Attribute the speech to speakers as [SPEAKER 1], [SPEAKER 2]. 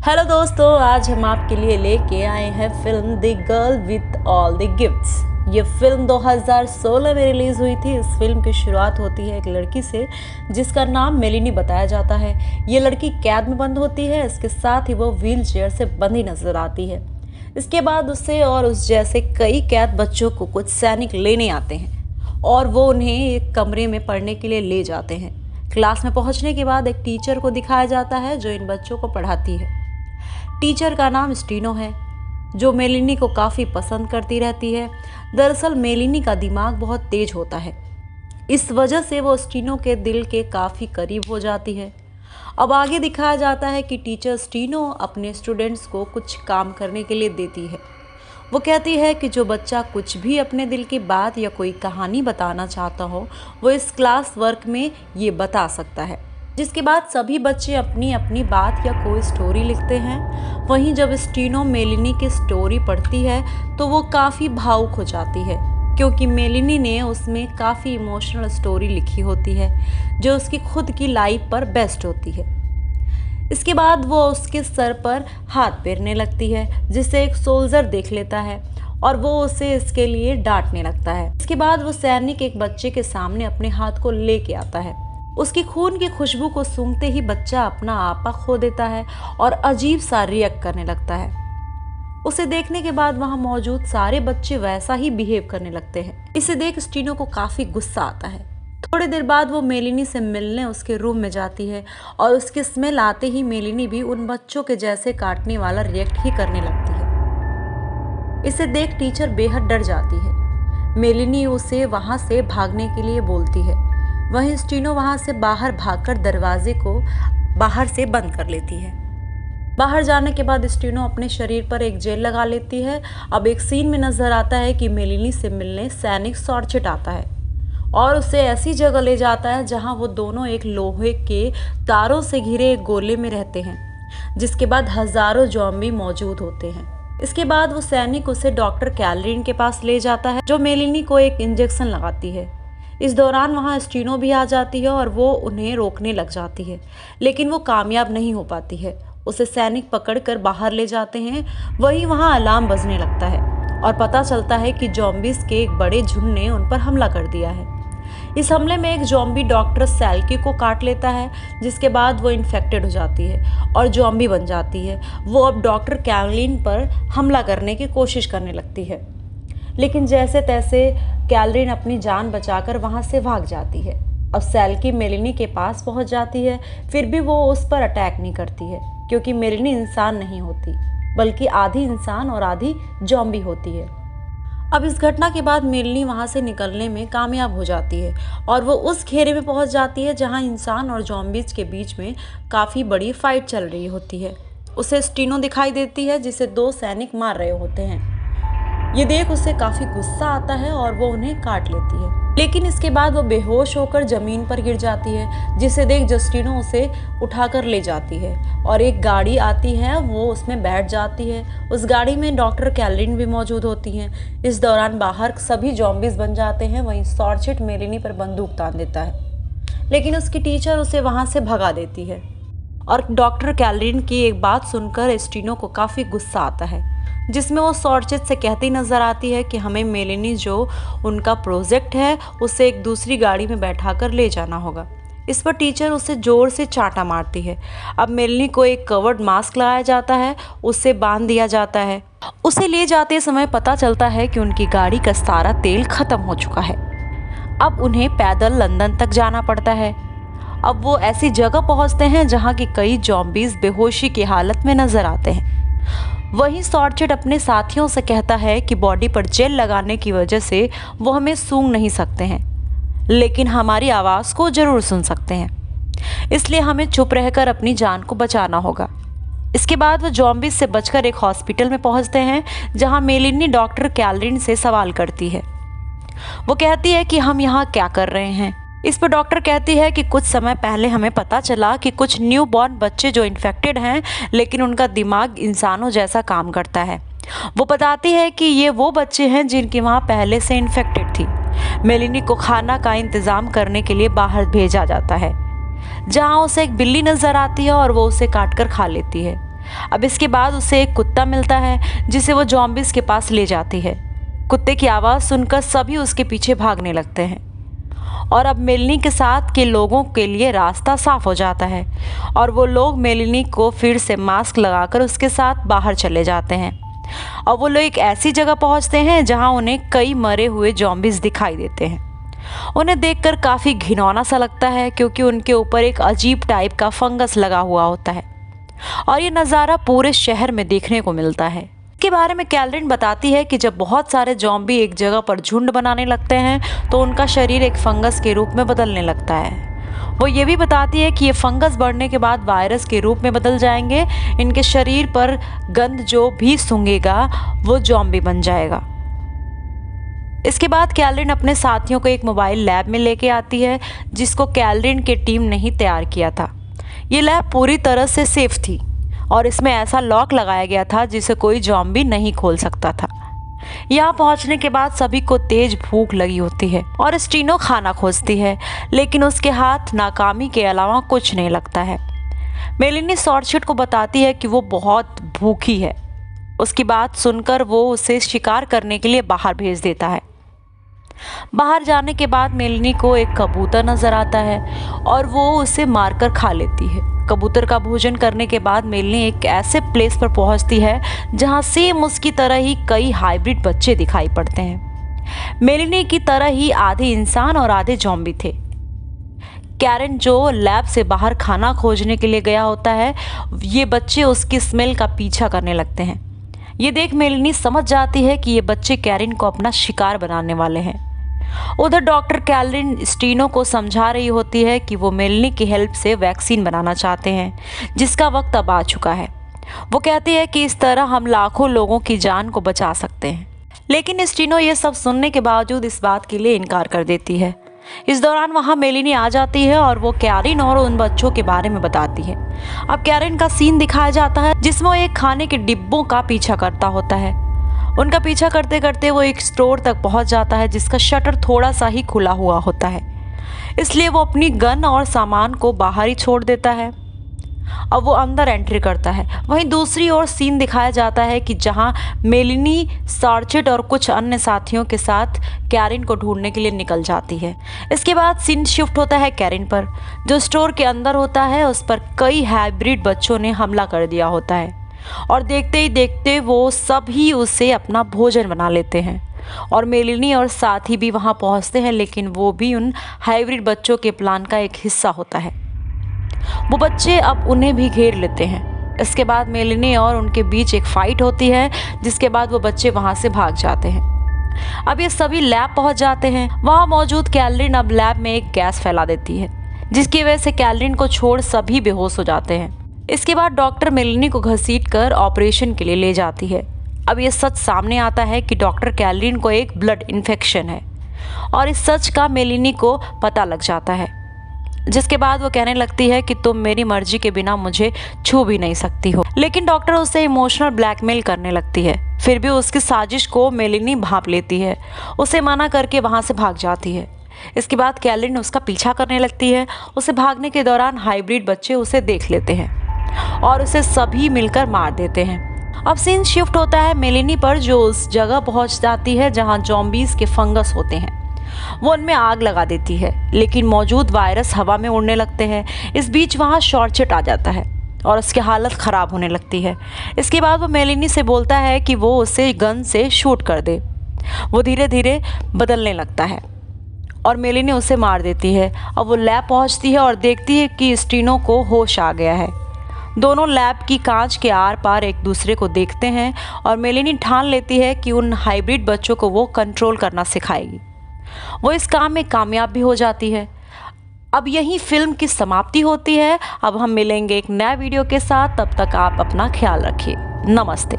[SPEAKER 1] Hello दोस्तों, आज हम आपके लिए लेके आए हैं film the girl with all the gifts. ये फिल्म 2016 में रिलीज हुई थी। इस फिल्म की शुरुआत होती है एक लड़की से जिसका नाम मेलिनी बताया जाता है। ये लड़की कैद में बंद होती है, इसके साथ ही वो व्हील चेयर से बंधी नजर आती है। इसके बाद उससे और उस जैसे कई कैद बच्चों को कुछ सैनिक लेने आते हैं और वो उन्हें एक कमरे में पढ़ने के लिए ले जाते हैं। क्लास में पहुंचने के बाद एक टीचर को दिखाया जाता है जो इन बच्चों को पढ़ाती है। टीचर का नाम स्टीनो है, जो मेलिनी को काफ़ी पसंद करती रहती है। दरअसल मेलिनी का दिमाग बहुत तेज होता है, इस वजह से वो स्टीनो के दिल के काफ़ी करीब हो जाती है। अब आगे दिखाया जाता है कि टीचर स्टीनो अपने स्टूडेंट्स को कुछ काम करने के लिए देती है। वो कहती है कि जो बच्चा कुछ भी अपने दिल की बात या कोई कहानी बताना चाहता हो वो इस क्लास वर्क में ये बता सकता है। जिसके बाद सभी बच्चे अपनी अपनी बात या कोई स्टोरी लिखते हैं। वहीं जब स्टीनो मेलिनी की स्टोरी पढ़ती है तो वो काफ़ी भावुक हो जाती है, क्योंकि मेलिनी ने उसमें काफ़ी इमोशनल स्टोरी लिखी होती है जो उसकी खुद की लाइफ पर बेस्ड होती है। इसके बाद वो उसके सर पर हाथ फेरने लगती है, जिसे एक सोल्जर देख लेता है और वो उसे इसके लिए डांटने लगता है। इसके बाद वो सैनिक एक बच्चे के सामने अपने हाथ को लेके आता है। उसकी खून की खुशबू को सूंघते ही बच्चा अपना आपा खो देता है और अजीब सा रिएक्ट करने लगता है। उसे देखने के बाद वहां मौजूद सारे बच्चे वैसा ही बिहेव करने लगते हैं। इसे देख स्टीनो को काफी गुस्सा आता है। थोड़ी देर बाद वो मेलिनी से मिलने उसके रूम में जाती है और उसकी स्मेल आते ही मेलिनी भी उन बच्चों के जैसे काटने वाला रिएक्ट ही करने लगती है। इसे देख टीचर बेहद डर जाती है। मेलिनी उसे वहां से भागने के लिए बोलती है। वहीं स्टीनो वहां से बाहर भागकर दरवाजे को बाहर से बंद कर लेती है। बाहर जाने के बाद स्टीनो अपने शरीर पर एक जेल लगा लेती है। अब एक सीन में नजर आता है कि मेलिनी से मिलने सैनिक सॉर्चेट आता है और उसे ऐसी जगह ले जाता है जहां वो दोनों एक लोहे के तारों से घिरे एक गोले में रहते हैं, जिसके बाद हजारों ज़ॉम्बी मौजूद होते हैं। इसके बाद वो सैनिक उसे डॉक्टर कैलरीन के पास ले जाता है, जो मेलिनी को एक इंजेक्शन लगाती है। इस दौरान वहां स्टीनो भी आ जाती है और वो उन्हें रोकने लग जाती है, लेकिन वो कामयाब नहीं हो पाती है। उसे सैनिक पकड़कर बाहर ले जाते हैं। वहीं वहां अलार्म बजने लगता है और पता चलता है कि ज़ॉम्बीज़ के एक बड़े झुंड ने उन पर हमला कर दिया है। इस हमले में एक ज़ॉम्बी डॉक्टर सैल्की को काट लेता है, जिसके बाद वो इन्फेक्टेड हो जाती है और ज़ॉम्बी बन जाती है। वो अब डॉक्टर कैरोलिन पर हमला करने की कोशिश करने लगती है, लेकिन जैसे तैसे कैलरीन अपनी जान बचाकर वहां से भाग जाती है। अब सैल्की मेलिनी के पास पहुंच जाती है, फिर भी वो उस पर अटैक नहीं करती है, क्योंकि मेलिनी इंसान नहीं होती, बल्कि आधी इंसान और आधी ज़ॉम्बी होती है। अब इस घटना के बाद मेलिनी वहां से निकलने में कामयाब हो जाती है और वो उस घेरे में पहुंच जाती है जहां इंसान और ज़ॉम्बीज़ के बीच में काफ़ी बड़ी फाइट चल रही होती है। उसे स्टीनो दिखाई देती है, जिसे दो सैनिक मार रहे होते हैं। ये देख उसे काफी गुस्सा आता है और वो उन्हें काट लेती है, लेकिन इसके बाद वो बेहोश होकर जमीन पर गिर जाती है, जिसे देख जस्टिनो उसे उठाकर ले जाती है और एक गाड़ी आती है, वो उसमें बैठ जाती है। उस गाड़ी में डॉक्टर कैलरीन भी मौजूद होती हैं। इस दौरान बाहर सभी ज़ॉम्बीज़ बन जाते हैं। वहीं सॉर्चेट मेलिनी पर बंदूक तान देता है, लेकिन उसकी टीचर उसे वहां से भगा देती है और डॉक्टर कैलरीन की एक बात सुनकर स्टीनो को काफ़ी गुस्सा आता है, जिसमें वो सॉर्चेट से कहती नजर आती है कि हमें मेलिनी जो उनका प्रोजेक्ट है उसे एक दूसरी गाड़ी में बैठाकर ले जाना होगा। इस पर टीचर उसे जोर से चांटा मारती है। अब मेलिनी को एक कवर्ड मास्क लगाया जाता है, उससे बांध दिया जाता है। उसे ले जाते समय पता चलता है कि उनकी गाड़ी का सारा तेल खत्म हो चुका है। अब उन्हें पैदल लंदन तक जाना पड़ता है। अब वो ऐसी जगह पहुंचते हैं जहां की कई ज़ॉम्बीज़ बेहोशी की हालत में नजर आते हैं। वहीं सॉर्चेट अपने साथियों से कहता है कि बॉडी पर जेल लगाने की वजह से वो हमें सूंघ नहीं सकते हैं, लेकिन हमारी आवाज़ को जरूर सुन सकते हैं, इसलिए हमें चुप रहकर अपनी जान को बचाना होगा। इसके बाद वो ज़ॉम्बीज़ से बचकर एक हॉस्पिटल में पहुंचते हैं, जहां मेलिनी डॉक्टर कैलरीन से सवाल करती है। वो कहती है कि हम यहाँ क्या कर रहे हैं। इस पर डॉक्टर कहती है कि कुछ समय पहले हमें पता चला कि कुछ न्यू बॉर्न बच्चे जो इन्फेक्टेड हैं, लेकिन उनका दिमाग इंसानों जैसा काम करता है। वो बताती है कि ये वो बच्चे हैं जिनकी वहाँ पहले से इन्फेक्टेड थी। मेलिनी को खाना का इंतज़ाम करने के लिए बाहर भेजा जाता है, जहाँ उसे एक बिल्ली नज़र आती है और वो उसे काट कर खा लेती है। अब इसके बाद उसे एक कुत्ता मिलता है जिसे वो ज़ॉम्बीज़ के पास ले जाती है। कुत्ते की आवाज़ सुनकर सभी उसके पीछे भागने लगते हैं और अब मेलनी के साथ के लोगों के लिए रास्ता साफ हो जाता है और वो लोग मेलनी को फिर से मास्क लगाकर उसके साथ बाहर चले जाते हैं। और वो लोग एक ऐसी जगह पहुंचते हैं जहां उन्हें कई मरे हुए ज़ॉम्बीज़ दिखाई देते हैं। उन्हें देखकर काफ़ी घिनौना सा लगता है क्योंकि उनके ऊपर एक अजीब टाइप का फंगस लगा हुआ होता है और ये नज़ारा पूरे शहर में देखने को मिलता है। इसके बारे में कैथरीन बताती है कि जब बहुत सारे ज़ॉम्बी एक जगह पर झुंड बनाने लगते हैं तो उनका शरीर एक फंगस के रूप में बदलने लगता है। वो ये भी बताती है कि ये फंगस बढ़ने के बाद वायरस के रूप में बदल जाएंगे। इनके शरीर पर गंध जो भी सूंघेगा वो ज़ॉम्बी बन जाएगा। इसके बाद कैथरीन अपने साथियों को एक मोबाइल लैब में लेके आती है जिसको कैथरीन की टीम ने ही तैयार किया था। ये लैब पूरी तरह से सेफ थी और इसमें ऐसा लॉक लगाया गया था जिसे कोई ज़ॉम्बी नहीं खोल सकता था। यहाँ पहुँचने के बाद सभी को तेज भूख लगी होती है और स्टीनो खाना खोजती है, लेकिन उसके हाथ नाकामी के अलावा कुछ नहीं लगता है। मेलिनी शॉर्टशट को बताती है कि वो बहुत भूखी है। उसकी बात सुनकर वो उसे शिकार करने के लिए बाहर भेज देता है। बाहर जाने के बाद मेलिनी को एक कबूतर नजर आता है और वो उसे मारकर खा लेती है। कबूतर का भोजन करने के बाद मेलिनी एक ऐसे प्लेस पर पहुंचती है जहां सेम उसकी तरह ही कई हाइब्रिड बच्चे दिखाई पड़ते हैं। मेलिनी की तरह ही आधे इंसान और आधे ज़ॉम्बी थे। कैरन जो लैब से बाहर खाना खोजने के लिए गया होता है, ये बच्चे उसकी स्मेल का पीछा करने लगते हैं। ये देख मेलिनी समझ जाती है कि ये बच्चे कैरन को अपना शिकार बनाने वाले हैं। उधर डॉक्टर कैथरीन स्टीनो को समझा रही होती है कि वो मेलिनी की हेल्प से वैक्सीन बनाना चाहते हैं जिसका वक्त अब आ चुका है। वो कहती है कि इस तरह हम लाखों लोगों की जान को बचा सकते हैं, लेकिन स्टीनो ये सब सुनने के बावजूद इस बात के लिए इनकार कर देती है। इस दौरान वहाँ मेलिनी आ जाती है और वो कैरन और उन बच्चों के बारे में बताती है। अब कैरन का सीन दिखाया जाता है जिसमें वो एक खाने के डिब्बों का पीछा करता होता है। उनका पीछा करते करते वो एक स्टोर तक पहुंच जाता है जिसका शटर थोड़ा सा ही खुला हुआ होता है, इसलिए वो अपनी गन और सामान को बाहर ही छोड़ देता है। अब वो अंदर एंट्री करता है। वहीं दूसरी ओर सीन दिखाया जाता है कि जहां मेलिनी शॉर्टशट और कुछ अन्य साथियों के साथ कैरन को ढूंढने के लिए निकल जाती है। इसके बाद सीन शिफ्ट होता है कैरन पर, जो स्टोर के अंदर होता है। उस पर कई हाइब्रिड बच्चों ने हमला कर दिया होता है और देखते ही देखते वो सभी उसे अपना भोजन बना लेते हैं और मेलिनी और साथी भी वहां पहुंचते हैं, लेकिन वो भी उन हाइब्रिड बच्चों के प्लान का एक हिस्सा होता है। वो बच्चे अब उन्हें भी घेर लेते हैं। इसके बाद मेलिनी और उनके बीच एक फाइट होती है जिसके बाद वो बच्चे वहां से भाग जाते हैं। अब ये सभी लैब पहुंच जाते हैं। वहां मौजूद कैथरीन अब लैब में एक गैस फैला देती है जिसकी वजह से कैथरीन को छोड़ सभी बेहोश हो जाते हैं। इसके बाद डॉक्टर मेलिनी को घसीट कर ऑपरेशन के लिए ले जाती है। अब ये सच सामने आता है कि डॉक्टर कैथरीन को एक ब्लड इन्फेक्शन है और इस सच का मेलिनी को पता लग जाता है, जिसके बाद वो कहने लगती है कि तुम मेरी मर्जी के बिना मुझे छू भी नहीं सकती हो। लेकिन डॉक्टर उसे इमोशनल ब्लैकमेल करने लगती है। फिर भी उसकी साजिश को मेलिनी भांप लेती है, उसे मना करके वहाँ से भाग जाती है। इसके बाद कैथरीन उसका पीछा करने लगती है। उसे भागने के दौरान हाइब्रिड बच्चे उसे देख लेते हैं और उसे सभी मिलकर मार देते हैं। अब सीन शिफ्ट होता है मेलिनी पर, जो उस जगह पहुंच जाती है जहां ज़ॉम्बीज के फंगस होते हैं। वो उनमें आग लगा देती है, लेकिन मौजूद वायरस हवा में उड़ने लगते हैं। इस बीच वहां शॉर्टशट आ जाता है और उसकी हालत ख़राब होने लगती है। इसके बाद वो मेलिनी से बोलता है कि वो उसे गन से शूट कर दे। वो धीरे धीरे बदलने लगता है और मेलिनी उसे मार देती है। अब वो लैब पहुंचती है और देखती है कि स्टीनो को होश आ गया है। दोनों लैब की कांच के आर पार एक दूसरे को देखते हैं और मेलिनी ठान लेती है कि उन हाइब्रिड बच्चों को वो कंट्रोल करना सिखाएगी। वो इस काम में कामयाब भी हो जाती है। अब यही फिल्म की समाप्ति होती है। अब हम मिलेंगे एक नया वीडियो के साथ, तब तक आप अपना ख्याल रखिए। नमस्ते।